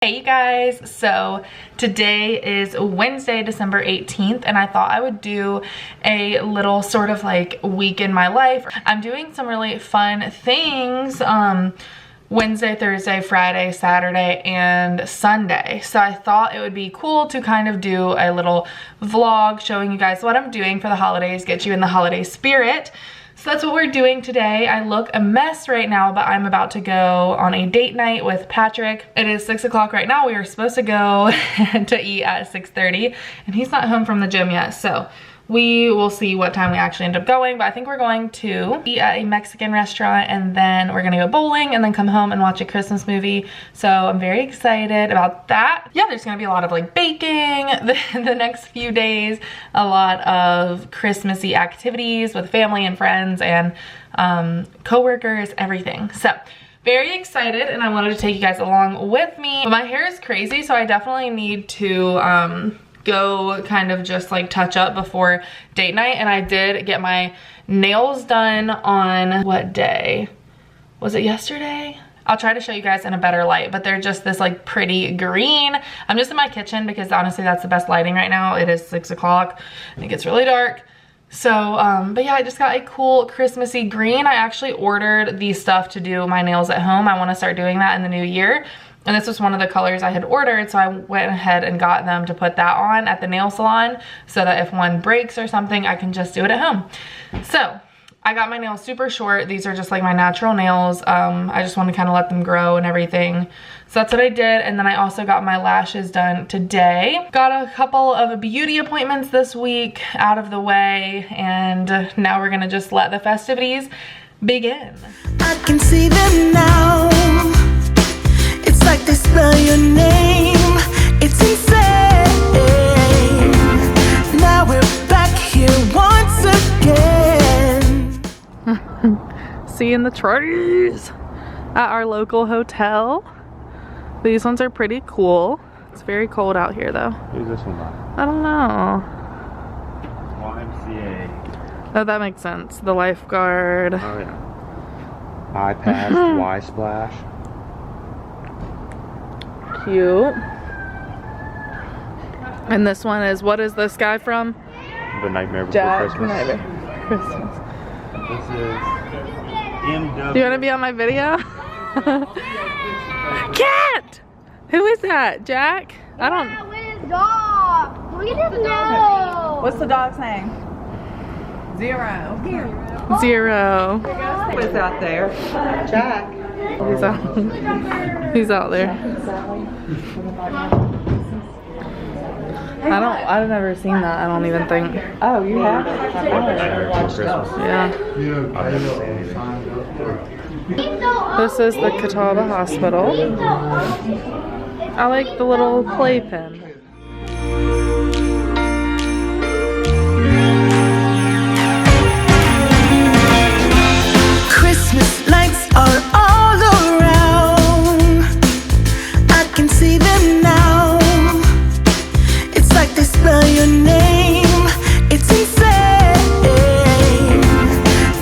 Hey you guys, so today is Wednesday, December 18th, and I thought I would do a little sort of like week in my life. I'm doing some really fun things Wednesday, Thursday, Friday, Saturday, and Sunday. So I thought it would be cool to kind of do a little vlog showing you guys what I'm doing for the holidays, get you in the holiday spirit. So that's what we're doing today. I look a mess right now, but I'm about to go on a date night with Patrick. It is 6 o'clock right now. We were supposed to go to eat at 6:30, and he's not home from the gym yet. So we will see what time we actually end up going, but I think we're going to eat at a Mexican restaurant, and then we're gonna go bowling and then come home and watch a Christmas movie. So I'm very excited about that. Yeah, there's gonna be a lot of like baking the next few days, a lot of Christmassy activities with family and friends and co-workers, everything. So very excited, and I wanted to take you guys along with me. But my hair is crazy, so I definitely need to go kind of just like touch up before date night. And I did get my nails done on what day? Was it yesterday? I'll try to show you guys in a better light, but they're just this like pretty green. I'm just in my kitchen because honestly that's the best lighting right now. It is 6 o'clock. It gets really dark. So, but yeah, I just got a cool Christmassy green. I actually ordered the stuff to do my nails at home. I want to start doing that in the new year. And this was one of the colors I had ordered, so I went ahead and got them to put that on at the nail salon so that if one breaks or something, I can just do it at home. So I got my nails super short. These are just like my natural nails. I just want to kind of let them grow and everything. So that's what I did. And then I also got my lashes done today. Got a couple of beauty appointments this week out of the way, and now we're gonna just let the festivities begin. I can see them now. It's like they spell your name. It's insane. Now we're back here once again. Seeing the trees at our local hotel. These ones are pretty cool. It's very cold out here though. Who's this one by? I don't know. YMCA. Oh, that makes sense. The lifeguard. Oh yeah. iPad, Y Splash. Cute. And this one is, what is this guy from? The Nightmare Before Jack Christmas. Nightmare Christmas. This is MW. Do you want to be on my video? Cat! Who is that? Jack? I don't. Yeah, with his dog. Look at his nose. What's the dog's name? Zero. Zero. Who's out there? Jack. He's out there. I've never seen that. I don't even think. Oh, you have? Nightmare Before Christmas. Yeah. I've never seen it. This is the Catawba Hospital. I like the little playpen. Christmas lights are all around. I can see them now. It's like they spell your name. It's insane.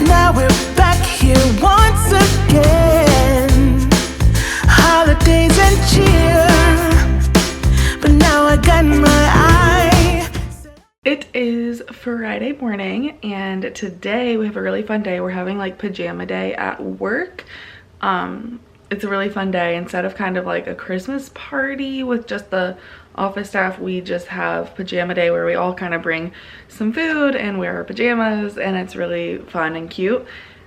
Now we're back here once again. Holidays and cheer, but now I got my eye. It is Friday morning, and today we have a really fun day. We're having like pajama day at work. It's a really fun day. Instead of kind of like a Christmas party with just the office staff, we just have pajama day where we all kind of bring some food and wear our pajamas, and it's really fun and cute.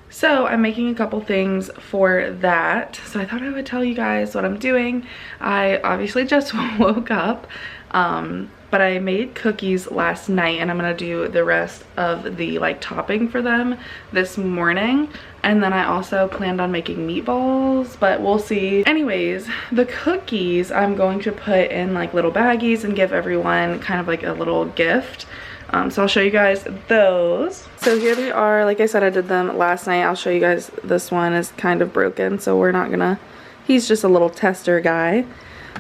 So I'm making a couple things for that. So I thought I would tell you guys what I'm doing. I obviously just woke up, but I made cookies last night, and I'm gonna do the rest of the like topping for them this morning. And then I also planned on making meatballs, but we'll see. Anyways, the cookies I'm going to put in like little baggies and give everyone kind of like a little gift. So I'll show you guys those. So here they are. Like I said, I did them last night. I'll show you guys. This one is kind of broken, so we're not gonna, he's just a little tester guy.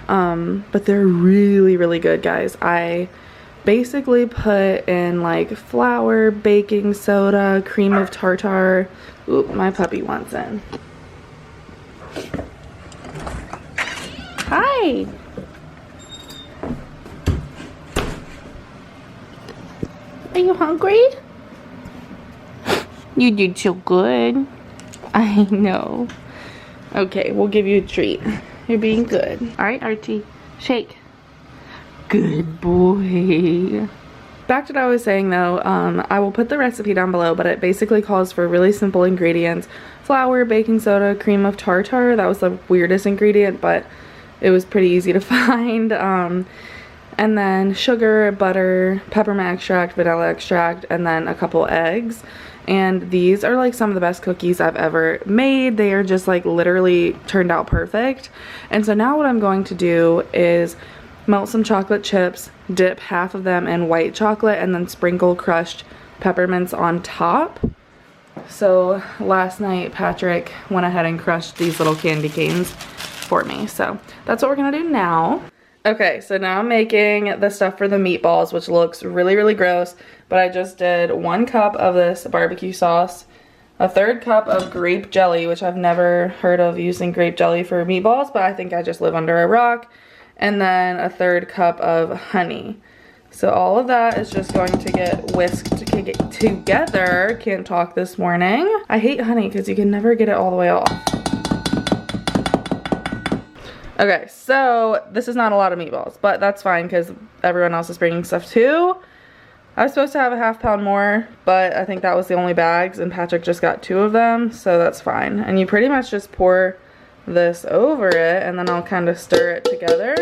But they're really, really good, guys. I basically put in like flour, baking soda, cream of tartar. Oop, my puppy wants in. Hi. Are you hungry? You did so good. I know. Okay, we'll give you a treat. You're being good. All right, Archie, shake. Good boy. Back to what I was saying though, I will put the recipe down below, but it basically calls for really simple ingredients. Flour, baking soda, cream of tartar. That was the weirdest ingredient, but it was pretty easy to find. And then sugar, butter, peppermint extract, vanilla extract, and then a couple eggs. And these are like some of the best cookies I've ever made. They are just like literally turned out perfect. And so now what I'm going to do is melt some chocolate chips, dip half of them in white chocolate, and then sprinkle crushed peppermints on top. So last night Patrick went ahead and crushed these little candy canes for me. So that's what we're gonna do now. Okay, so now I'm making the stuff for the meatballs, which looks really, really gross, but I just did 1 cup of this barbecue sauce, a 1/3 cup of grape jelly, which I've never heard of using grape jelly for meatballs, but I think I just live under a rock, and then a 1/3 cup of honey. So all of that is just going to get whisked together. Can't talk this morning. I hate honey because you can never get it all the way off. Okay, so this is not a lot of meatballs, but that's fine because everyone else is bringing stuff too. I was supposed to have a ½ pound more, but I think that was the only bags, and Patrick just got 2 of them, so that's fine. And you pretty much just pour this over it, and then I'll kind of stir it together.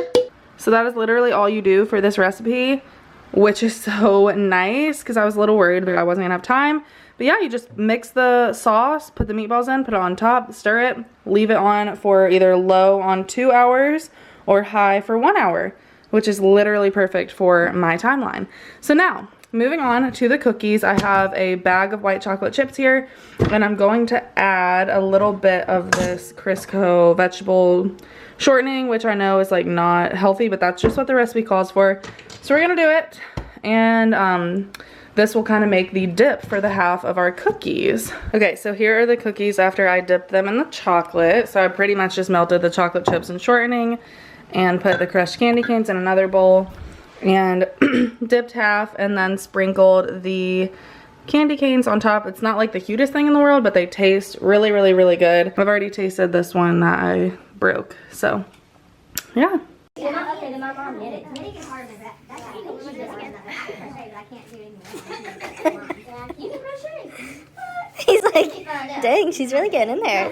So that is literally all you do for this recipe, which is so nice because I was a little worried that I wasn't gonna have time. But yeah, you just mix the sauce, put the meatballs in, put it on top, stir it, leave it on for either low on 2 hours or high for 1 hour, which is literally perfect for my timeline. So now, moving on to the cookies, I have a bag of white chocolate chips here, and I'm going to add a little bit of this Crisco vegetable shortening, which I know is like not healthy, but that's just what the recipe calls for. So we're gonna do it, and this will kind of make the dip for the half of our cookies. Okay, so here are the cookies after I dipped them in the chocolate. So I pretty much just melted the chocolate chips and shortening and put the crushed candy canes in another bowl and dipped half and then sprinkled the candy canes on top. It's not like the cutest thing in the world, but they taste really, really, really good. I've already tasted this one that I broke, so yeah. Okay, then my mom knit it. Knitting is hard. That's how you can do this again. I can't do it anymore. You can crochet. He's like, dang, she's really getting in there.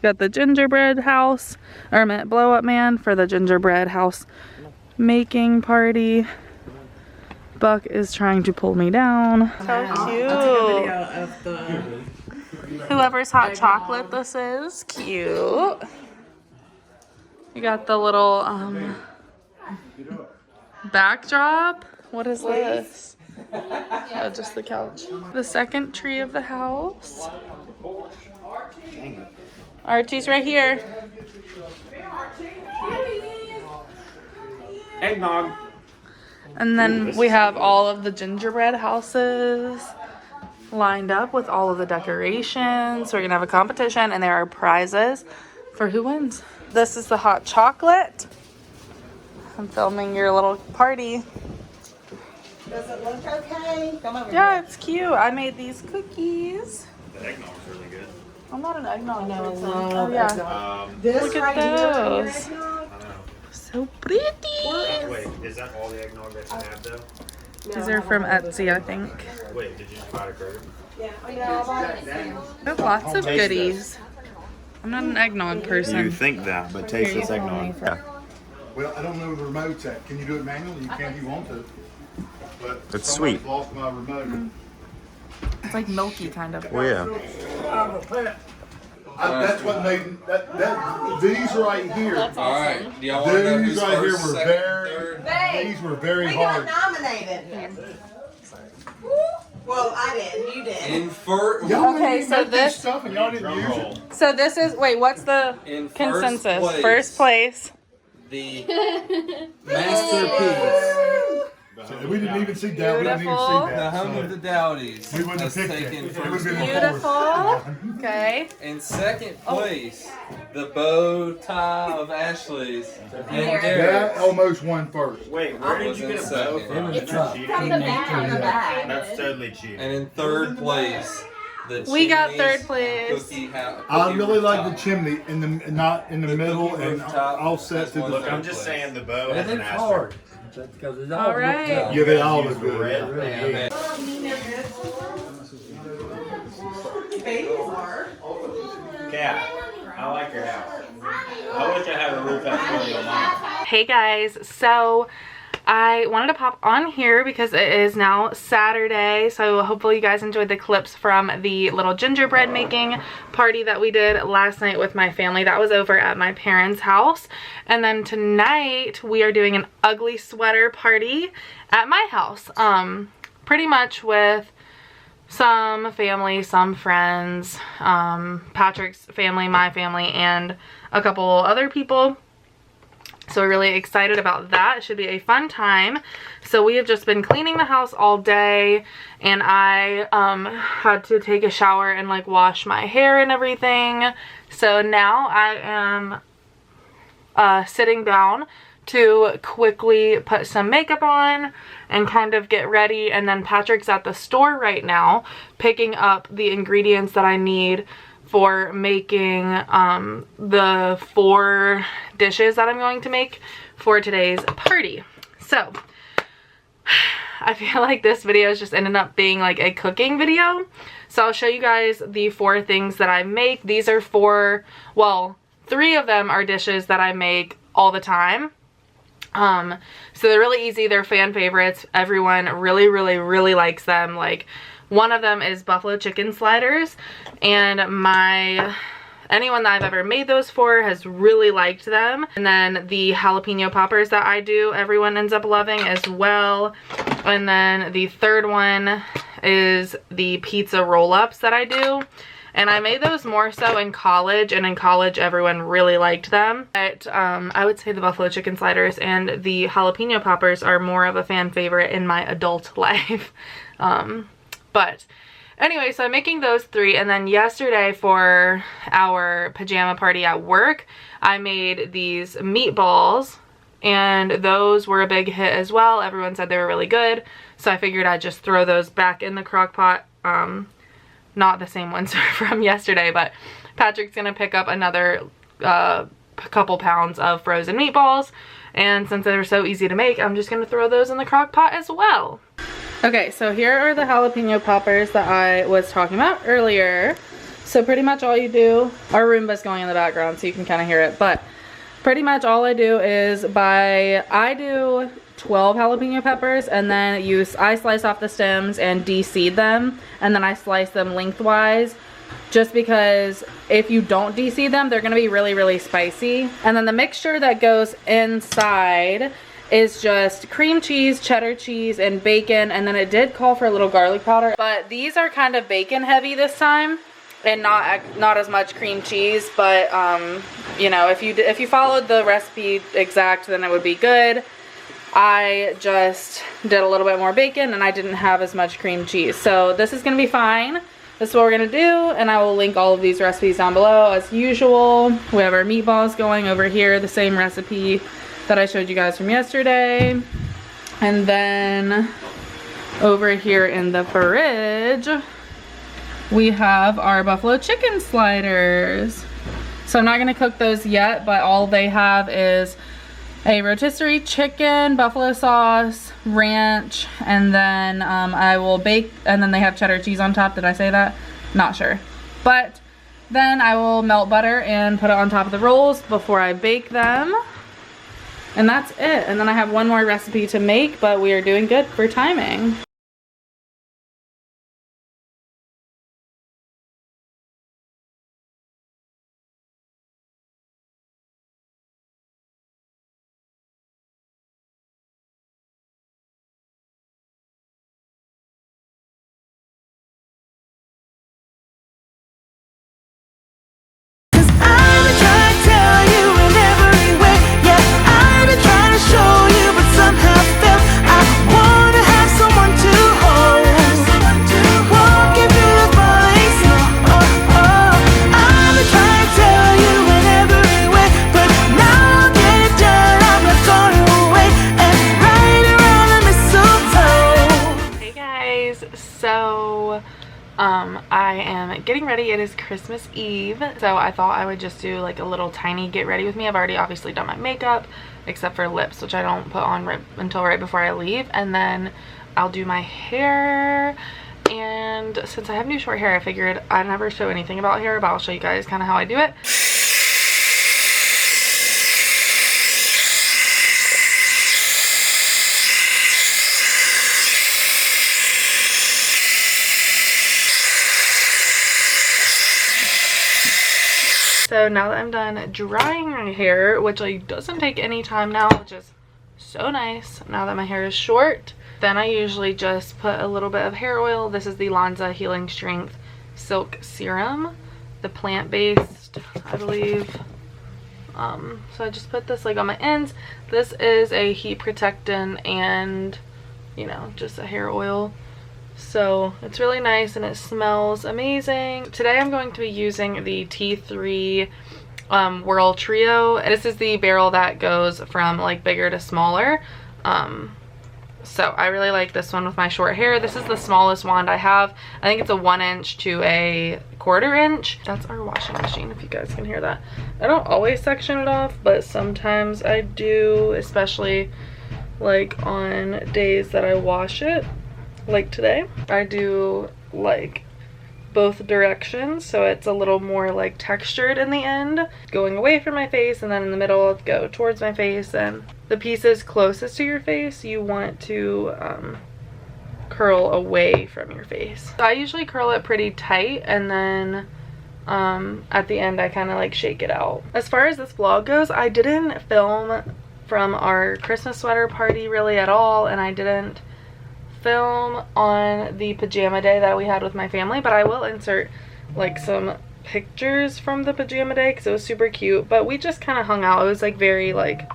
Got the gingerbread house, or blow up man for the gingerbread house making party. Buck is trying to pull me down. So cute. Whoever's hot chocolate this is, cute. You got the little backdrop. What is this? Oh, just the couch. The second tree of the house. Archie's right here. Eggnog. And then we have all of the gingerbread houses lined up with all of the decorations. So we're gonna have a competition, and there are prizes for who wins. This is the hot chocolate. I'm filming your little party. Does it look okay? Come over Yeah, here. it's cute. I made these cookies. The eggnog's really good. I'm not an eggnog person. love Oh yeah. eggnog. This Look at right here, those. eggnog. I know. So pretty. Wait, is that all the eggnog that you have though? These are from Etsy, I think. Wait, did you just buy a Kroger? Yeah, I know. I've already There's lots of Taste goodies. I'm not an eggnog person. You think that, but taste this eggnog. Yeah. Well, I don't know where the remote's at. Can you do it manually? You can if you want to. But It's somebody's sweet. lost my remote. It's like milky kind of. Well, yeah. That's what made that these right here. All right. Do y'all want to know These who's right here first, were second, very. third? These were very We got hard. nominated. Well, I didn't. You did. In first, Y'all Okay, didn't so make this this- stuff and y'all didn't use it. So this is, wait, what's the in consensus? First place, First place. the masterpiece, We didn't even see that. We didn't even Beautiful. see the that. home of the Dowdies, We wouldn't have has picked it. taken It would have first been place. Beautiful. Okay. In second place, the bow tie of Ashley's. And That Garrett's. almost won first. Wait, where did you get a bow from? It's That's from cheating. the bag. That's totally cheating. And in third place, the We got Chimney's third place. Cookie I really like the rooftop. chimney in the not in the The middle cookie and rooftop all set to has the. one Look, I'm just saying the bow And has an it's asterisk. hard. Because it's all All right. looked Yeah, they all Use look good. red. Yeah, man. Cat, I like your house. I wish I had a roof that fully on mine. Hey guys, so I wanted to pop on here because it is now Saturday, so hopefully you guys enjoyed the clips from the little gingerbread making party that we did last night with my family. That was over at my parents' house. And then tonight we are doing an ugly sweater party at my house. Pretty much with some family, some friends, Patrick's family, my family, and a couple other people. So we're really excited about that. It should be a fun time. So we have just been cleaning the house all day, and I had to take a shower and like wash my hair and everything. So now I am sitting down to quickly put some makeup on and kind of get ready. And then Patrick's at the store right now picking up the ingredients that I need for making the 4 dishes that I'm going to make for today's party. So I feel like this video is just ended up being like a cooking video. So I'll show you guys the 4 things that I make. These are 4, well, 3 of them are dishes that I make all the time. So they're really easy. They're fan favorites. Everyone really likes them. Like, one of them is buffalo chicken sliders, and anyone that I've ever made those for has really liked them. And then the jalapeno poppers that I do, everyone ends up loving as well. And then the third one is the pizza roll-ups that I do. And I made those more so in college, and in college everyone really liked them. But I would say the buffalo chicken sliders and the jalapeno poppers are more of a fan favorite in my adult life. But anyway, so I'm making those 3, and then yesterday for our pajama party at work, I made these meatballs, and those were a big hit as well. Everyone said they were really good, so I figured I'd just throw those back in the crock pot. Not the same ones from yesterday, but Patrick's gonna pick up another couple pounds of frozen meatballs, and since they're so easy to make, I'm just gonna throw those in the crock pot as well. Okay, so here are the jalapeno poppers that I was talking about earlier. So pretty much all you do, our Roomba's going in the background so you can kind of hear it, but pretty much all I do is I do 12 jalapeno peppers, and then I slice off the stems and de-seed them, and then I slice them lengthwise, just because if you don't de-seed them, they're gonna be really spicy. And then the mixture that goes inside is just cream cheese, cheddar cheese, and bacon, and then it did call for a little garlic powder, but these are kind of bacon heavy this time and not as much cream cheese. But you know, if you followed the recipe exact, then it would be good. I just did a little bit more bacon and I didn't have as much cream cheese, so this is gonna be fine. This is what we're gonna do, and I will link all of these recipes down below as usual. We have our meatballs going over here, the same recipe that I showed you guys from yesterday. And then over here in the fridge, we have our buffalo chicken sliders. So I'm not gonna cook those yet, but all they have is a rotisserie chicken, buffalo sauce, ranch, and then I will bake, and then they have cheddar cheese on top. Did I say that? Not sure. But then I will melt butter and put it on top of the rolls before I bake them. And that's it. And then I have one more recipe to make, but we are doing good for timing. I've been trying to tell you in every way. Yeah, I've been trying to show you, but somehow felt I wanna have someone to I am getting ready. It is Christmas Eve, so I thought I would just do like a little tiny get ready with me. I've already obviously done my makeup except for lips, which I don't put on until right before I leave, and then I'll do my hair. And since I have new short hair, I figured I never show anything about hair, but I'll show you guys kind of how I do it. So now that I'm done drying my hair, which like doesn't take any time now, which is so nice now that my hair is short, then I usually just put a little bit of hair oil. This is the Lanza Healing Strength Silk Serum, the plant-based, I believe. So I just put this like on my ends. This is a heat protectant and, you know, just a hair oil. So it's really nice and it smells amazing. Today I'm going to be using the T3 Whirl Trio. This is the barrel that goes from like bigger to smaller. So I really like this one with my short hair. This is the smallest wand I have. I think it's a 1 inch to a 1/4 inch. That's our washing machine, if you guys can hear that. I don't always section it off, but sometimes I do, especially like on days that I wash it. Like today, I do like both directions, so it's a little more like textured in the end, going away from my face, and then in the middle I'll go towards my face. And the pieces closest to your face you want to curl away from your face. So I usually curl it pretty tight, and then at the end I kind of like shake it out. As far as this vlog goes, I didn't film from our Christmas sweater party really at all, and I didn't film on the pajama day that we had with my family, but I will insert like some pictures from the pajama day because it was super cute. But we just kind of hung out. It was like very like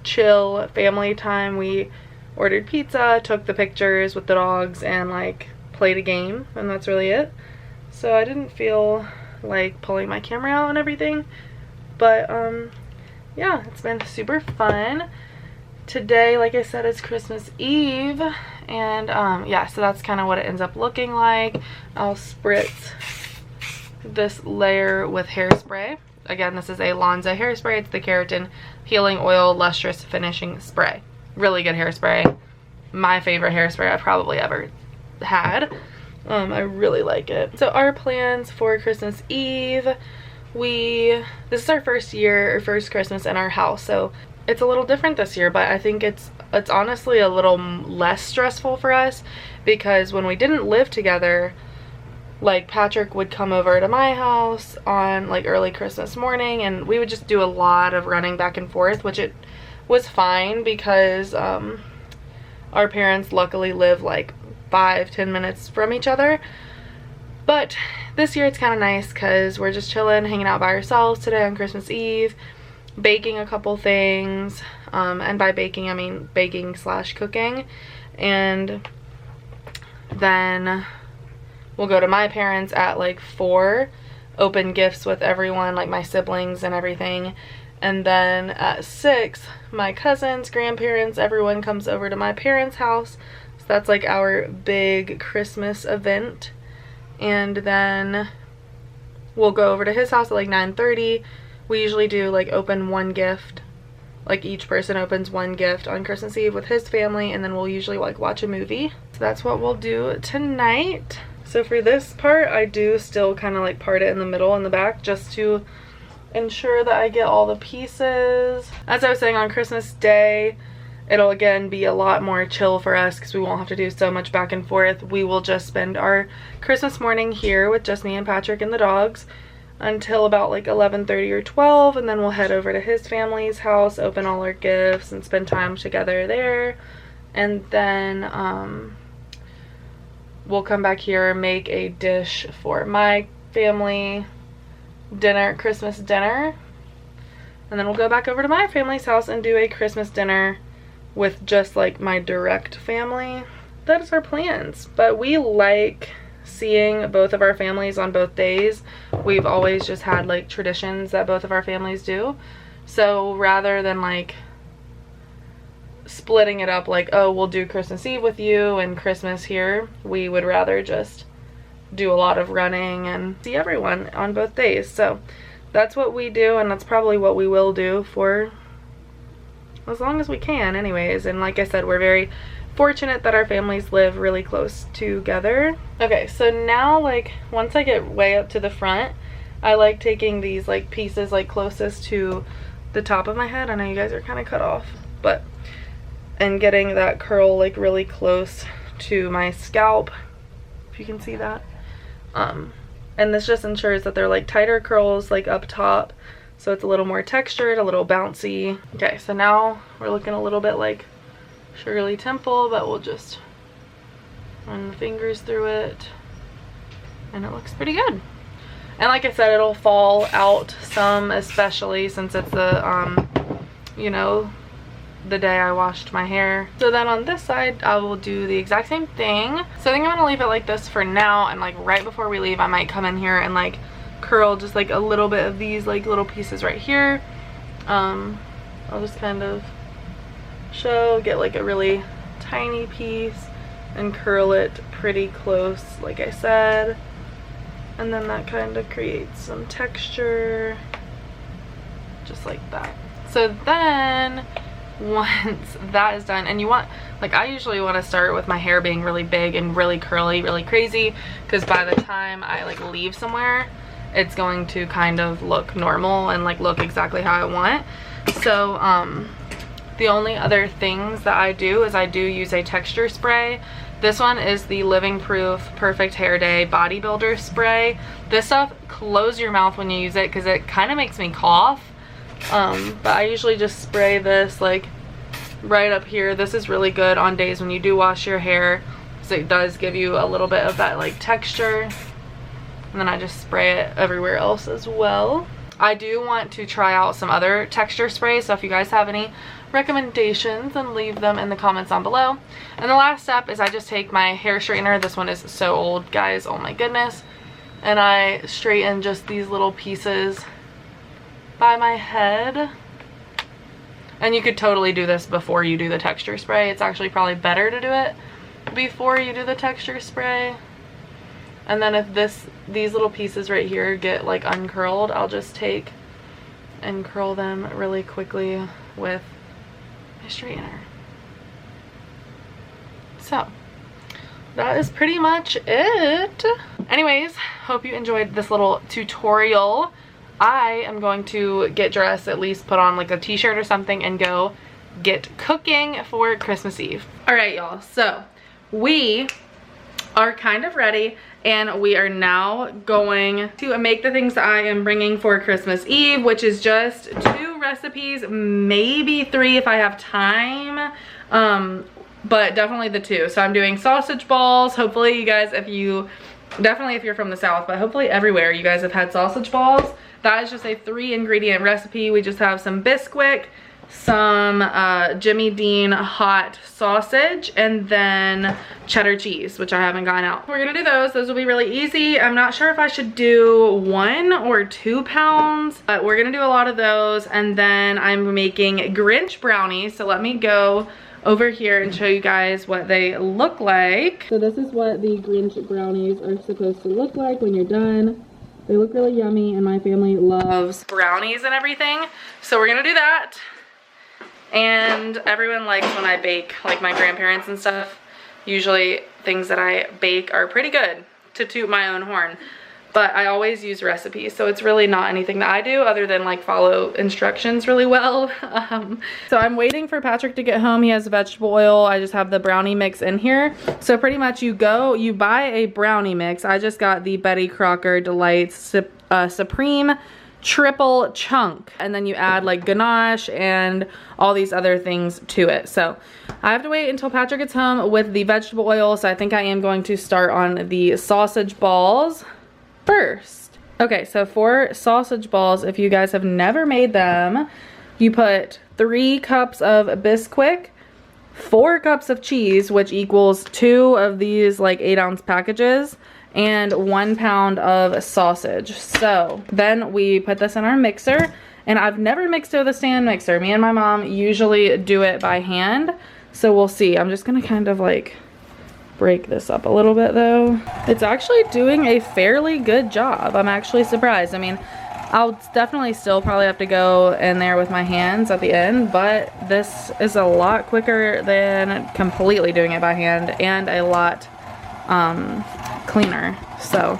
chill family time. We ordered pizza, took the pictures with the dogs, and like played a game, and that's really it. So I didn't feel like pulling my camera out and everything, but yeah, it's been super fun. Today, like I said, is Christmas Eve, and yeah, so that's kind of what it ends up looking like. I'll spritz this layer with hairspray. Again, this is a Lanza hairspray. It's the Keratin Healing Oil Lustrous Finishing Spray. Really good hairspray. My favorite hairspray I've probably ever had. I really like it. So our plans for Christmas Eve, this is our first Christmas in our house, so it's a little different this year, but I think it's honestly a little less stressful for us, because when we didn't live together, like Patrick would come over to my house on like early Christmas morning, and we would just do a lot of running back and forth, which it was fine because our parents luckily live like 5-10 minutes from each other. But this year it's kind of nice because we're just chilling, hanging out by ourselves today on Christmas Eve, baking a couple things, and by baking I mean baking / cooking, and then we'll go to my parents at like 4, open gifts with everyone, like my siblings and everything, and then at 6 my cousins, grandparents, everyone comes over to my parents' house. So that's like our big Christmas event, and then we'll go over to his house at like 9:30. We usually do like open one gift, like each person opens one gift on Christmas Eve with his family, and then we'll usually like watch a movie. So that's what we'll do tonight. So for this part, I do still kind of like part it in the middle and the back just to ensure that I get all the pieces. As I was saying, on Christmas Day, it'll again be a lot more chill for us because we won't have to do so much back and forth. We will just spend our Christmas morning here with just me and Patrick and the dogs until about like 11:30 or 12, and then we'll head over to his family's house, open all our gifts, and spend time together there. And then we'll come back here, make a dish for my family dinner, Christmas dinner, and then we'll go back over to my family's house and do a Christmas dinner with just like my direct family. That is our plans. But we like seeing both of our families on both days. We've always just had like traditions that both of our families do. So rather than like splitting it up like, oh, we'll do Christmas Eve with you and Christmas here, we would rather just do a lot of running and see everyone on both days. So that's what we do, and that's probably what we will do for as long as we can anyways. And like I said, we're very fortunate that our families live really close together. Okay, so now like once I get way up to the front, I like taking these like pieces like closest to the top of my head. I know you guys are kind of cut off, but and getting that curl like really close to my scalp, if you can see that. And this just ensures that they're like tighter curls like up top, so it's a little more textured, a little bouncy. Okay, so now we're looking a little bit like Shirley Temple, but we'll just run the fingers through it and it looks pretty good. And like I said, it'll fall out some, especially since it's the you know, the day I washed my hair. So then on this side I will do the exact same thing. So I think I'm gonna leave it like this for now, and like right before we leave I might come in here and like curl just like a little bit of these like little pieces right here. I'll just kind of get like a really tiny piece and curl it pretty close like I said, and then that kind of creates some texture just like that. So then once that is done, and you want, like I usually want to start with my hair being really big and really curly, really crazy, because by the time I like leave somewhere it's going to kind of look normal and like look exactly how I want. So the only other things that I do is I do use a texture spray. This one is the Living Proof Perfect Hair Day Bodybuilder Spray. This stuff, close your mouth when you use it because it kind of makes me cough. But I usually just spray this like right up here. This is really good on days when you do wash your hair, so it does give you a little bit of that like texture. And then I just spray it everywhere else as well. I do want to try out some other texture sprays, so if you guys have any recommendations, then leave them in the comments down below. And the last step is I just take my hair straightener. This one is so old, guys, oh my goodness, and I straighten just these little pieces by my head. And you could totally do this before you do the texture spray. It's actually probably better to do it before you do the texture spray. And then if these little pieces right here get like uncurled, I'll just take and curl them really quickly with my straightener. So that is pretty much it. Anyways, hope you enjoyed this little tutorial. I am going to get dressed, at least put on like a t-shirt or something, and go get cooking for Christmas Eve. All right, y'all, so we are kind of ready, and we are now going to make the things that I am bringing for Christmas Eve, which is just 2 recipes, maybe 3 if I have time, but definitely the 2. So I'm doing sausage balls. Hopefully you guys, definitely if you're from the South, but hopefully everywhere you guys have had sausage balls. That is just a 3-ingredient recipe. We just have some Bisquick, some Jimmy Dean hot sausage, and then cheddar cheese, which I haven't gotten out. We're gonna do those. Those will be really easy. I'm not sure if I should do 1 or 2 pounds, but we're gonna do a lot of those. And then I'm making Grinch brownies. So let me go over here and show you guys what they look like. So this is what the Grinch brownies are supposed to look like when you're done. They look really yummy, and my family loves brownies and everything. So we're gonna do that. And everyone likes when I bake, like my grandparents and stuff. Usually things that I bake are pretty good, to toot my own horn. But I always use recipes, so it's really not anything that I do other than like follow instructions really well. So I'm waiting for Patrick to get home. He has vegetable oil. I just have the brownie mix in here. So pretty much you buy a brownie mix. I just got the Betty Crocker Delights Supreme triple chunk, and then you add like ganache and all these other things to it. So I have to wait until Patrick gets home with the vegetable oil, so I think I am going to start on the sausage balls first. Okay, so for sausage balls, if you guys have never made them, you put 3 cups of Bisquick, 4 cups of cheese, which equals 2 of these like 8-ounce packages, and 1 pound of sausage. So then we put this in our mixer, and I've never mixed it with a stand mixer. Me and my mom usually do it by hand, so we'll see. I'm just gonna kind of like break this up a little bit though. It's actually doing a fairly good job. I'm actually surprised. I mean, I'll definitely still probably have to go in there with my hands at the end, but this is a lot quicker than completely doing it by hand and a lot cleaner. So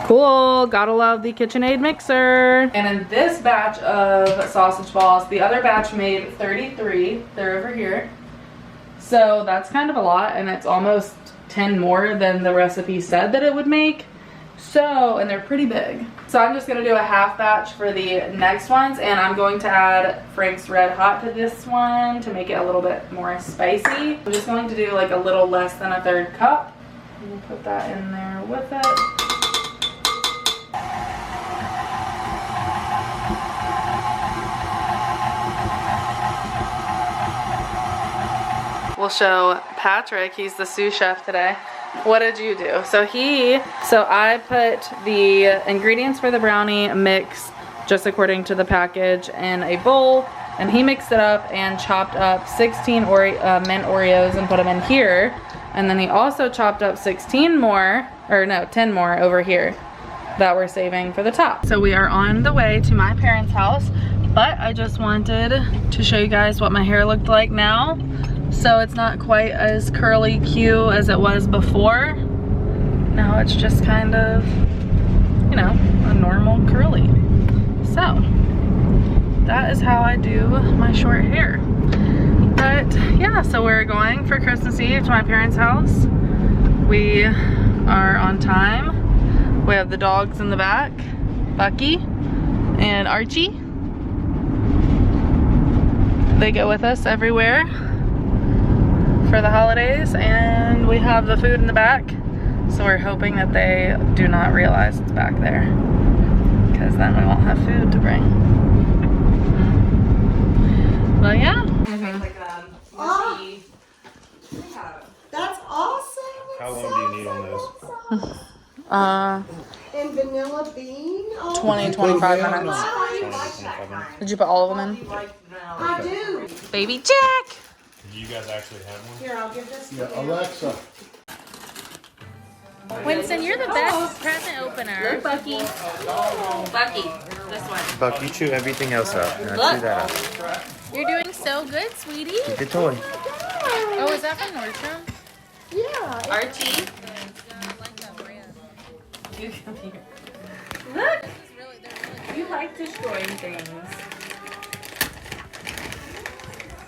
cool, gotta love the KitchenAid mixer. And in this batch of sausage balls, the other batch made 33. They're over here. So that's kind of a lot, and it's almost 10 more than the recipe said that it would make. So, and they're pretty big. So I'm just gonna do a half batch for the next ones, and I'm going to add Frank's Red Hot to this one to make it a little bit more spicy. I'm just going to do like a little less than a 1/3 cup. We'll put that in there with it. We'll show Patrick, he's the sous chef today. What did you do? So I put the ingredients for the brownie mix just according to the package in a bowl, and he mixed it up and chopped up 16 mint Oreos and put them in here. And then he also chopped up 10 more over here that we're saving for the top. So we are on the way to my parents' house, but I just wanted to show you guys what my hair looked like now. So it's not quite as curly Q as it was before. Now it's just kind of, you know, a normal curly. So that is how I do my short hair. But yeah, so we're going for Christmas Eve to my parents' house. We are on time. We have the dogs in the back, Bucky and Archie. They go with us everywhere for the holidays, and we have the food in the back, so we're hoping that they do not realize it's back there, because then we won't have food to bring. But yeah. Oh, that's awesome. How long do you need on those? And vanilla bean. Oh, 20-25 minutes. Did you put all of them in? I do. Baby Jack! Do you guys actually have one? Here, I'll give this to Yeah, you. Alexa. Winston, you're the best present opener. Look, Bucky. Bucky, this one. Buck, you chew everything else up. And I chew that up. You're doing so good, sweetie. Eat the toy. Oh, is that from Nordstrom? Yeah. Archie. You come here. Look. You like destroying things.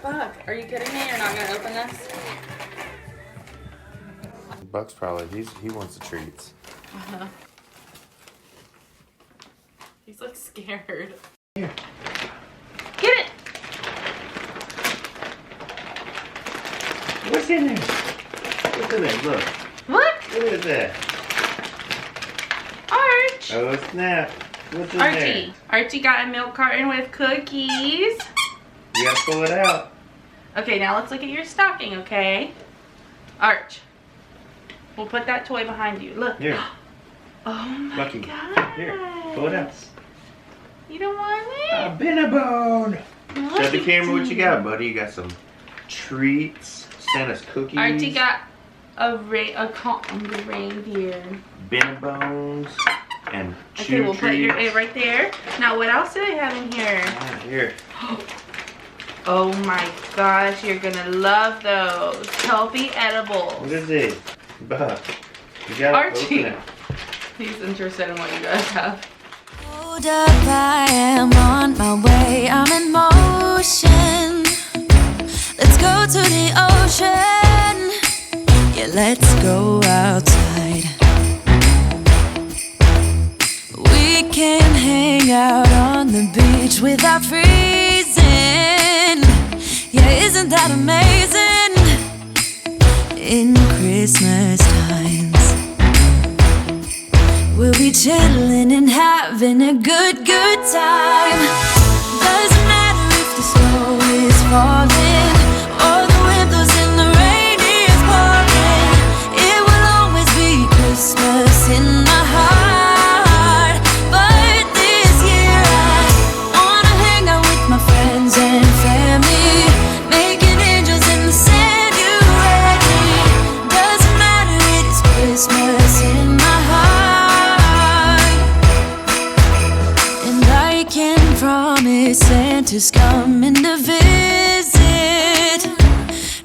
Fuck. Are you kidding me? You're not gonna open this? Buck's probably, he wants the treats. He's like scared. Here. Get it! What's in there? What's in there? Look. What? What is that? Arch! Oh, snap. What's in Archie. there? Archie got a milk carton with cookies. You gotta pull it out. Okay, now let's look at your stocking, okay? Arch. We'll put that toy behind you. Look. Here. Oh my Bucky. god. Here. Pull it out. You don't want it? A Bone. Look Show the at camera what you you. got, buddy. You got some treats. Santa's cookies. Archie got a reindeer. Bones. And chew Okay, we'll put treats. it right there. Now, what else do I have in here? Ah, here. Oh my gosh, you're gonna love those. Healthy edibles. What is it? Buck. You gotta Archie. open it. He's interested in what you guys have. Hold up, I am on my way, I'm in motion. Let's go to the ocean. Yeah, let's go outside. We can hang out on the beach without freezing. Yeah, isn't that amazing? In Christmas times, we'll be chilling and having a good time. Doesn't matter if the snow is falling or the wind blows and the rain is pouring. It will always be Christmas in my heart. But this year I wanna hang out with my friends and family, making angels in the sand. You ready? Doesn't matter promised Santa's coming to visit.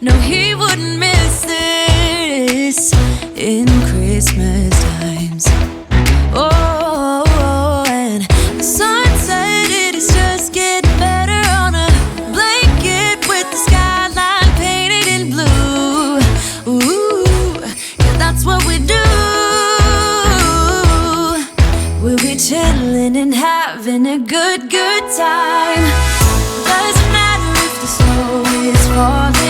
No, he wouldn't miss this in Christmas times. Oh, and the sun said it is just getting better on a blanket with the skyline painted in blue. Ooh, yeah, that's what we do. We'll be chilling and having a good time. Doesn't matter if the snow is falling.